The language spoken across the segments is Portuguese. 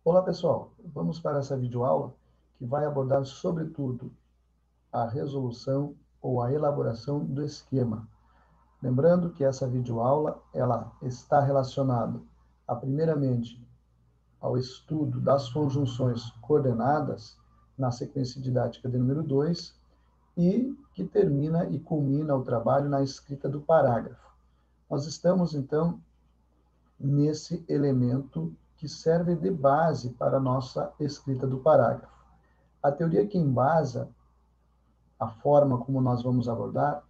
Olá, pessoal. Vamos para essa videoaula que vai abordar, sobretudo, a resolução ou a elaboração do esquema. Lembrando que essa videoaula ela está relacionada, primeiramente, ao estudo das conjunções coordenadas na sequência didática de número 2 e que termina e culmina o trabalho na escrita do parágrafo. Nós estamos, então, nesse elemento que serve de base para a nossa escrita do parágrafo. A teoria que embasa a forma como nós vamos abordar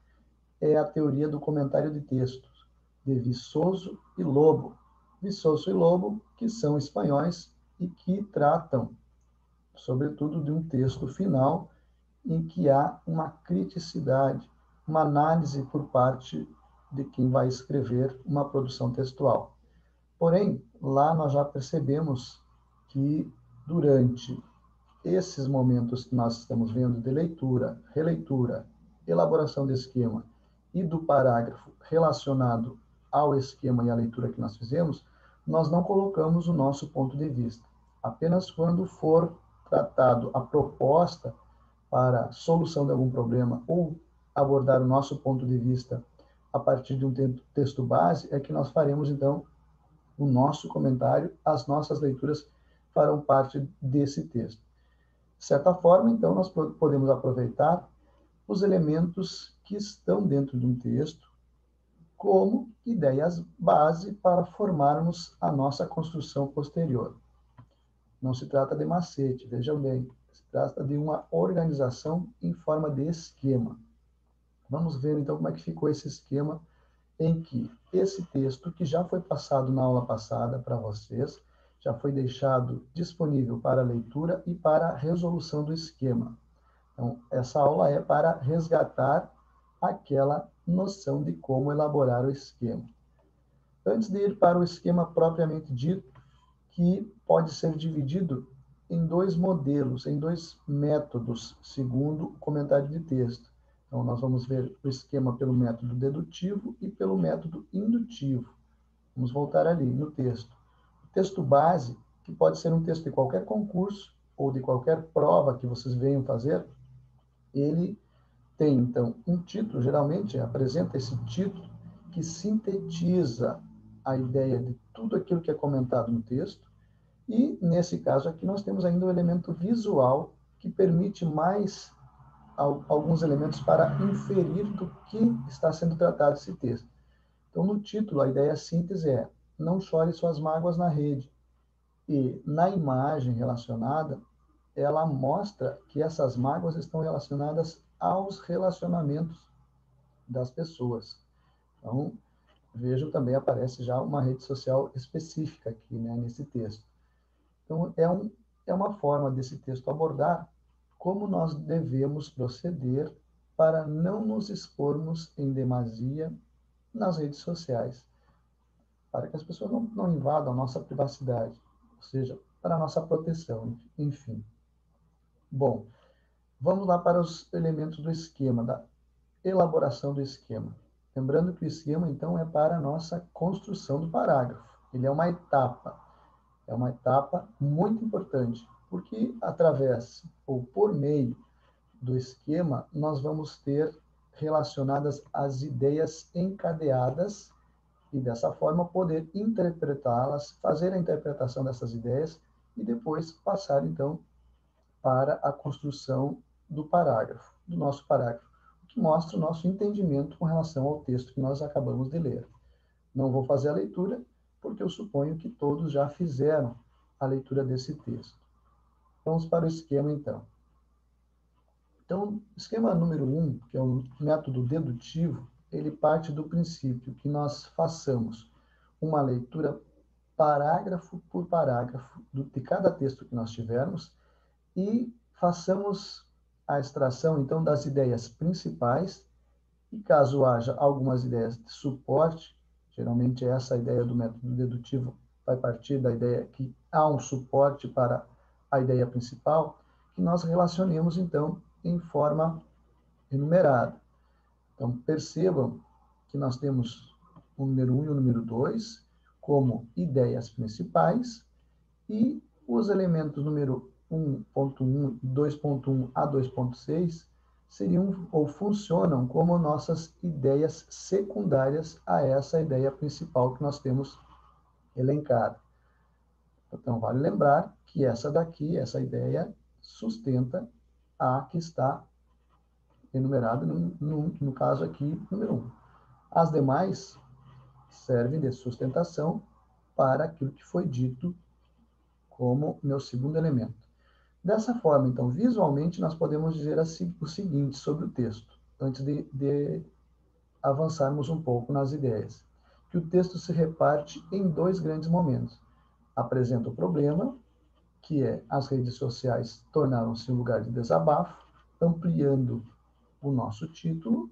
é a teoria do comentário de textos, de Viçoso e Lobo. Viçoso e Lobo, que são espanhóis e que tratam, sobretudo, de um texto final em que há uma criticidade, uma análise por parte de quem vai escrever uma produção textual. Porém, lá nós já percebemos que durante esses momentos que nós estamos vendo de leitura, releitura, elaboração de esquema e do parágrafo relacionado ao esquema e à leitura que nós fizemos, nós não colocamos o nosso ponto de vista. Apenas quando for tratado a proposta para solução de algum problema ou abordar o nosso ponto de vista a partir de um texto base, é que nós faremos, então, o nosso comentário, as nossas leituras farão parte desse texto. De certa forma, então, nós podemos aproveitar os elementos que estão dentro de um texto como ideias base para formarmos a nossa construção posterior. Não se trata de macete, vejam bem, se trata de uma organização em forma de esquema. Vamos ver, então, como é que ficou esse esquema em que esse texto, que já foi passado na aula passada para vocês, já foi deixado disponível para leitura e para resolução do esquema. Então, essa aula é para resgatar aquela noção de como elaborar o esquema. Antes de ir para o esquema propriamente dito, que pode ser dividido em dois modelos, em dois métodos, segundo o comentário de texto. Então, nós vamos ver o esquema pelo método dedutivo e pelo método indutivo. Vamos voltar ali no texto. O texto base, que pode ser um texto de qualquer concurso ou de qualquer prova que vocês venham fazer, ele tem, então, um título, geralmente apresenta esse título que sintetiza a ideia de tudo aquilo que é comentado no texto. E, nesse caso aqui, nós temos ainda o elemento visual, que permite mais alguns elementos para inferir do que está sendo tratado esse texto. Então, no título, a ideia síntese é: não chore suas mágoas na rede. E, na imagem relacionada, ela mostra que essas mágoas estão relacionadas aos relacionamentos das pessoas. Então, vejam, também aparece já uma rede social específica aqui, né, nesse texto. Então, é uma forma desse texto abordar como nós devemos proceder para não nos expormos em demasia nas redes sociais, para que as pessoas não invadam a nossa privacidade, ou seja, para a nossa proteção, enfim. Bom, vamos lá para os elementos do esquema, da elaboração do esquema. Lembrando que o esquema, então, é para a nossa construção do parágrafo. Ele é uma etapa muito importante, porque através ou por meio do esquema, nós vamos ter relacionadas as ideias encadeadas e, dessa forma, poder interpretá-las, fazer a interpretação dessas ideias e depois passar, então, para a construção do parágrafo, do nosso parágrafo, o que mostra o nosso entendimento com relação ao texto que nós acabamos de ler. Não vou fazer a leitura, porque eu suponho que todos já fizeram a leitura desse texto. Vamos para o esquema, então. Então, esquema número 1, que é o método dedutivo, ele parte do princípio que nós façamos uma leitura parágrafo por parágrafo de cada texto que nós tivermos e façamos a extração, então, das ideias principais e, caso haja algumas ideias de suporte, geralmente essa ideia do método dedutivo vai partir da ideia que há um suporte para a ideia principal, que nós relacionemos, então, em forma enumerada. Então, percebam que nós temos o número 1 e o número 2 como ideias principais e Os elementos número 1.1 e 2.1 a 2.6 seriam ou funcionam como nossas ideias secundárias a essa ideia principal que nós temos elencada. Então, vale lembrar que essa daqui, essa ideia, sustenta a que está enumerada no caso aqui, número 1. As demais servem de sustentação para aquilo que foi dito como meu segundo elemento. Dessa forma, então, visualmente, nós podemos dizer o seguinte sobre o texto, antes de avançarmos um pouco nas ideias, que o texto se reparte em dois grandes momentos. Apresenta o problema, que é as redes sociais tornaram-se um lugar de desabafo, ampliando o nosso título,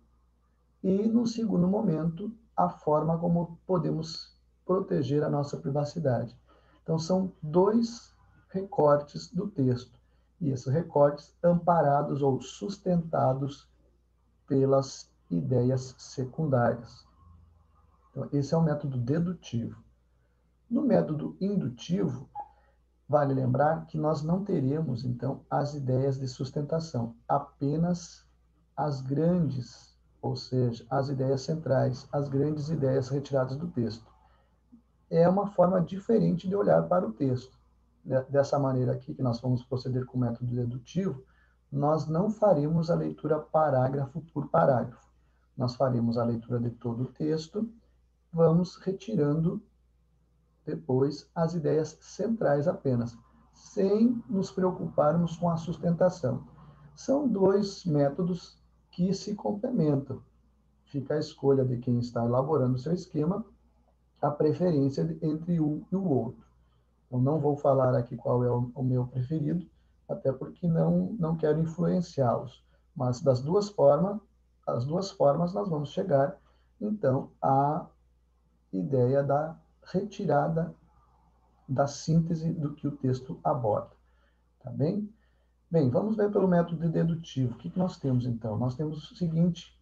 e, no segundo momento, a forma como podemos proteger a nossa privacidade. Então, são dois recortes do texto, e esses recortes amparados ou sustentados pelas ideias secundárias. Então, esse é o método dedutivo. No método indutivo, vale lembrar que nós não teremos, então, as ideias de sustentação, apenas as grandes, ou seja, as ideias centrais, as grandes ideias retiradas do texto. É uma forma diferente de olhar para o texto. Dessa maneira aqui, que nós vamos proceder com o método dedutivo, nós não faremos a leitura parágrafo por parágrafo. Nós faremos a leitura de todo o texto, vamos retirando depois as ideias centrais apenas, sem nos preocuparmos com a sustentação. São dois métodos que se complementam. Fica a escolha de quem está elaborando o seu esquema, a preferência entre um e o outro. Eu não vou falar aqui qual é o meu preferido, até porque não quero influenciá-los. Mas das duas formas, as duas formas nós vamos chegar, então, à ideia da retirada da síntese do que o texto aborda. Tá bem? Bem, vamos ver pelo método dedutivo. O que nós temos, então? Nós temos os seguintes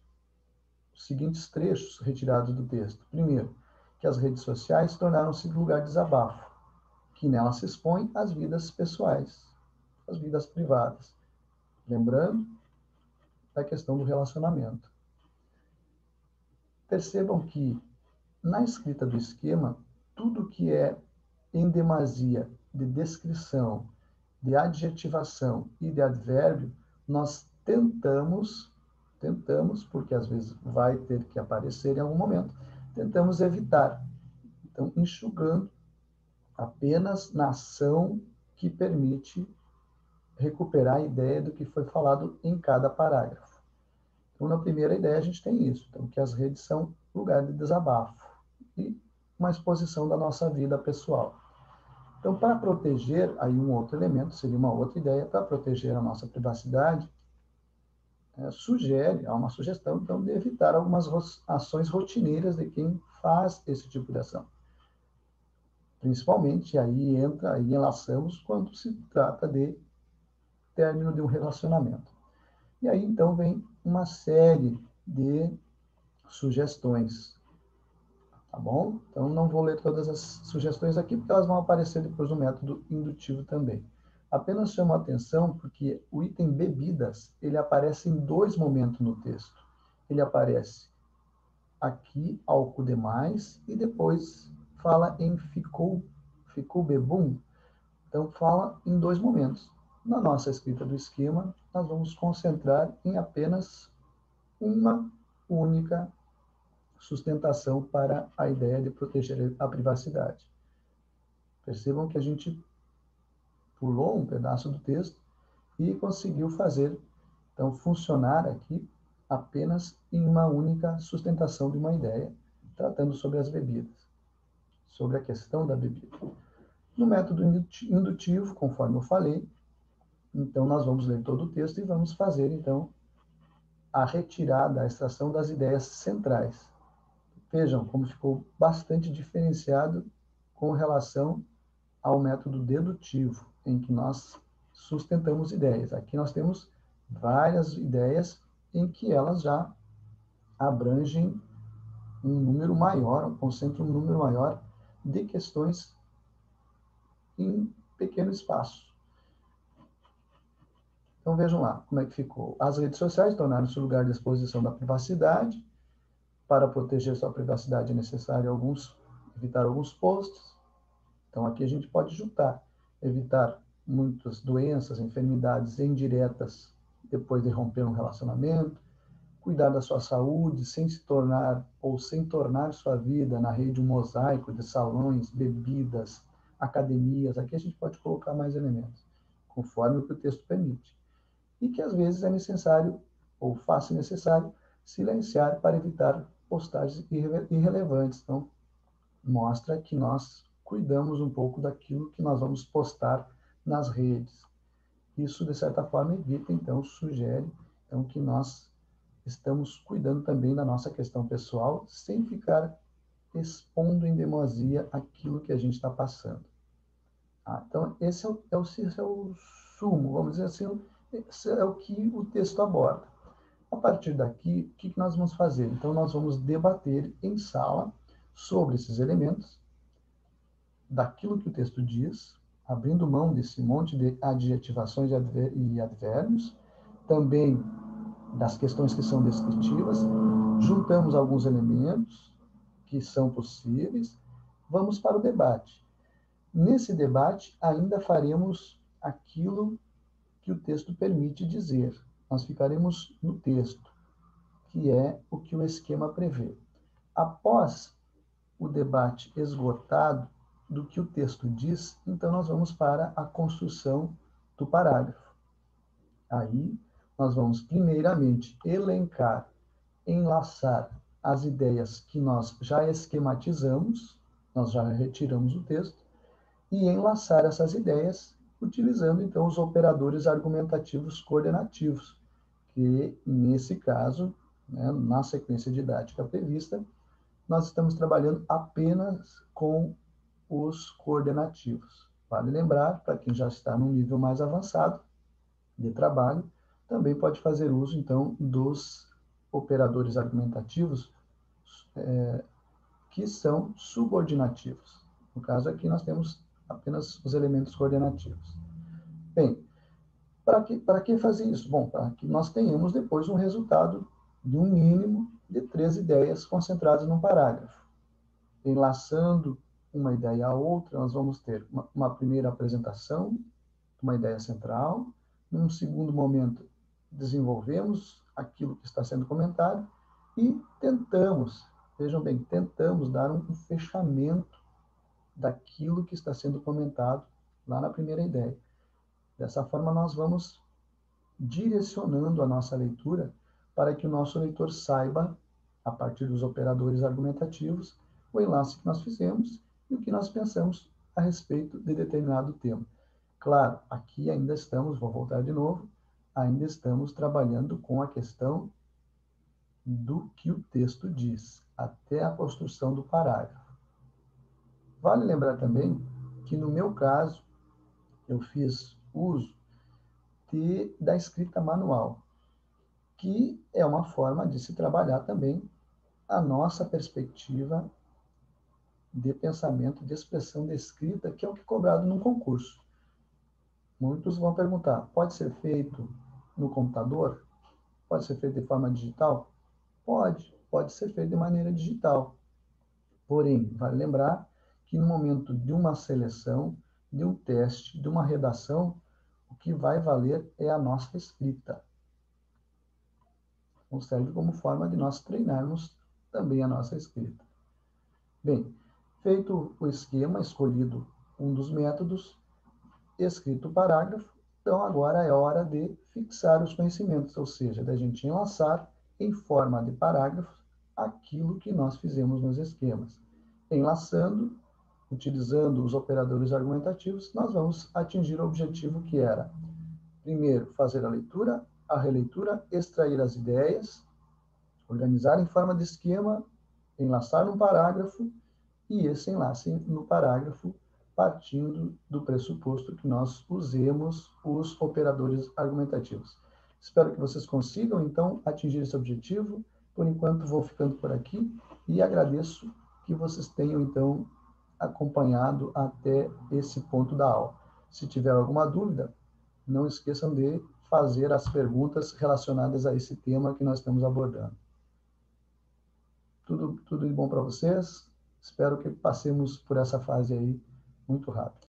trechos retirados do texto. Primeiro, que as redes sociais tornaram-se lugar de desabafo, que nelas se expõe as vidas pessoais, as vidas privadas. Lembrando da questão do relacionamento. Percebam que, na escrita do esquema, tudo que é em demasia de descrição, de adjetivação e de advérbio, nós tentamos, porque às vezes vai ter que aparecer em algum momento, tentamos evitar. Então, enxugando apenas na ação que permite recuperar a ideia do que foi falado em cada parágrafo. Então, na primeira ideia, a gente tem isso, então, que as redes são lugar de desabafo e uma exposição da nossa vida pessoal. Então, para proteger, aí um outro elemento, seria uma outra ideia, para proteger a nossa privacidade, há uma sugestão, então, de evitar algumas ações rotineiras de quem faz esse tipo de ação. Principalmente, aí enlaçamos quando se trata de término de um relacionamento. E aí, então, vem uma série de sugestões, tá bom? Então, não vou ler todas as sugestões aqui, porque elas vão aparecer depois no método indutivo também. Apenas chamo a atenção porque o item bebidas, ele aparece em dois momentos no texto. Ele aparece aqui, álcool demais, e depois fala em ficou bebum. Então, fala em dois momentos. Na nossa escrita do esquema, nós vamos concentrar em apenas uma única sustentação para a ideia de proteger a privacidade. Percebam que a gente pulou um pedaço do texto e conseguiu fazer, então, funcionar aqui apenas em uma única sustentação de uma ideia, tratando sobre as bebidas, sobre a questão da bebida. No método indutivo, conforme eu falei, então nós vamos ler todo o texto e vamos fazer, então, a retirada, a extração das ideias centrais. Vejam como ficou bastante diferenciado com relação ao método dedutivo, em que nós sustentamos ideias. Aqui nós temos várias ideias em que elas já abrangem um número maior, concentram um número maior de questões pequeno espaço. Então, vejam lá como é que ficou. As redes sociais tornaram-se lugar de exposição da privacidade. Para proteger sua privacidade é necessário evitar alguns posts. Então, aqui a gente pode juntar, evitar muitas doenças, enfermidades indiretas depois de romper um relacionamento, cuidar da sua saúde sem se tornar ou sem tornar sua vida na rede um mosaico de salões, bebidas, academias. Aqui a gente pode colocar mais elementos, conforme o que o texto permite. E que às vezes é necessário, ou faz-se necessário, silenciar para evitar postagens irrelevantes. Então, mostra que nós cuidamos um pouco daquilo que nós vamos postar nas redes. Isso, de certa forma, evita, então, sugere então, que nós estamos cuidando também da nossa questão pessoal, sem ficar expondo em demasia aquilo que a gente está passando. Então, esse é o sumo, vamos dizer assim, esse é o que o texto aborda. A partir daqui, o que nós vamos fazer? Então, nós vamos debater em sala sobre esses elementos, daquilo que o texto diz, abrindo mão desse monte de adjetivações e advérbios, também das questões que são descritivas, juntamos alguns elementos que são possíveis, vamos para o debate. Nesse debate, ainda faremos aquilo que o texto permite dizer. Nós ficaremos no texto, que é o que o esquema prevê. Após o debate esgotado do que o texto diz, então nós vamos para a construção do parágrafo. Aí, nós vamos primeiramente elencar, enlaçar as ideias que nós já esquematizamos, nós já retiramos o texto, e enlaçar essas ideias utilizando, então, os operadores argumentativos coordenativos, que, nesse caso, né, na sequência didática prevista, nós estamos trabalhando apenas com os coordenativos. Vale lembrar, para quem já está num nível mais avançado de trabalho, também pode fazer uso, então, dos operadores argumentativos que são subordinativos. No caso aqui, nós temos apenas os elementos coordenativos. Bem, para que fazer isso? Bom, para que nós tenhamos depois um resultado de um mínimo de 3 ideias concentradas num parágrafo. Enlaçando uma ideia à outra, nós vamos ter uma primeira apresentação, uma ideia central. Num segundo momento, desenvolvemos aquilo que está sendo comentado e tentamos, vejam bem, tentamos dar um fechamento daquilo que está sendo comentado lá na primeira ideia. Dessa forma, nós vamos direcionando a nossa leitura para que o nosso leitor saiba, a partir dos operadores argumentativos, o enlace que nós fizemos e o que nós pensamos a respeito de determinado tema. Claro, aqui ainda estamos, vou voltar de novo, ainda estamos trabalhando com a questão do que o texto diz, até a construção do parágrafo. Vale lembrar também que, no meu caso, eu fiz uso da escrita manual, que é uma forma de se trabalhar também a nossa perspectiva de pensamento, de expressão de escrita, que é o que é cobrado num concurso. Muitos vão perguntar, pode ser feito no computador? Pode ser feito de forma digital? Pode ser feito de maneira digital. Porém, vale lembrar que no momento de uma seleção, de um teste, de uma redação, o que vai valer é a nossa escrita. Então, serve como forma de nós treinarmos também a nossa escrita. Bem, feito o esquema, escolhido um dos métodos, escrito o parágrafo, então agora é hora de fixar os conhecimentos, ou seja, da gente enlaçar em forma de parágrafos aquilo que nós fizemos nos esquemas. Enlaçando, utilizando os operadores argumentativos, nós vamos atingir o objetivo que era, primeiro, fazer a leitura, a releitura, extrair as ideias, organizar em forma de esquema, enlaçar num parágrafo, e esse enlace no parágrafo partindo do pressuposto que nós usemos os operadores argumentativos. Espero que vocês consigam, então, atingir esse objetivo. Por enquanto, vou ficando por aqui e agradeço que vocês tenham, então, acompanhado até esse ponto da aula. Se tiver alguma dúvida, não esqueçam de fazer as perguntas relacionadas a esse tema que nós estamos abordando. Tudo de bom para vocês. Espero que passemos por essa fase aí muito rápido.